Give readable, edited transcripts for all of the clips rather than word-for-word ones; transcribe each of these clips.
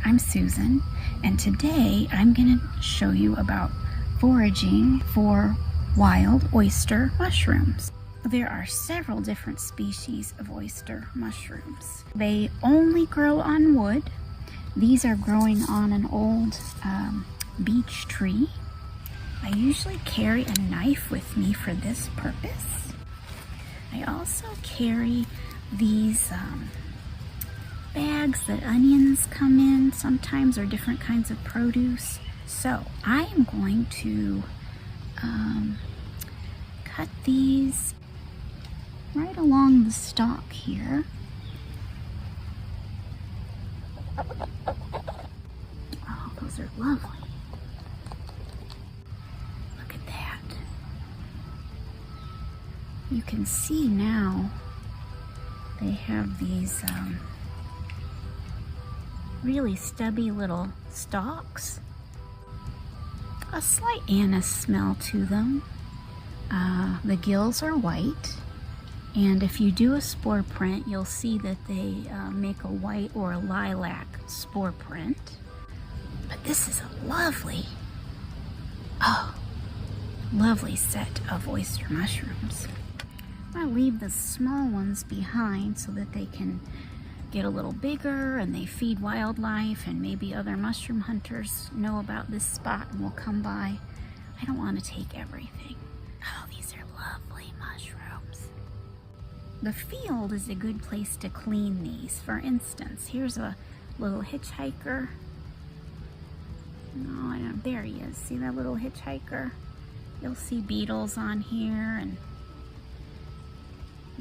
I'm Susan, and today I'm going to show you about foraging for wild oyster mushrooms. There are several different species of oyster mushrooms. They only grow on wood. These are growing on an old beech tree. I usually carry a knife with me for this purpose. I also carry these bags that onions come in sometimes, or different kinds of produce. So I am going to cut these right along the stalk here. Oh, those are lovely. Look at that. You can see now they have these really stubby little stalks. A slight anise smell to them. The gills are white, and if you do a spore print, you'll see that they make a white or a lilac spore print. But this is a lovely set of oyster mushrooms. I leave the small ones behind so that they can get a little bigger and they feed wildlife, and maybe other mushroom hunters know about this spot and will come by. I don't want to take everything. Oh, these are lovely mushrooms. The field is a good place to clean these. For instance, here's a little hitchhiker. No, I don't, there he is. See that little hitchhiker? You'll see beetles on here, and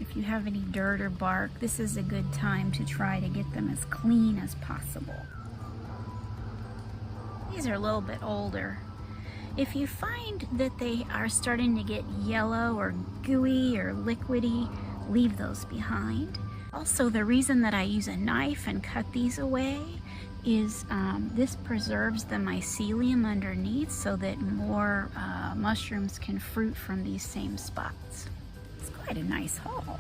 if you have any dirt or bark, this is a good time to try to get them as clean as possible. These are a little bit older. If you find that they are starting to get yellow or gooey or liquidy, leave those behind. Also, the reason that I use a knife and cut these away is this preserves the mycelium underneath so that more mushrooms can fruit from these same spots. It's quite a nice haul.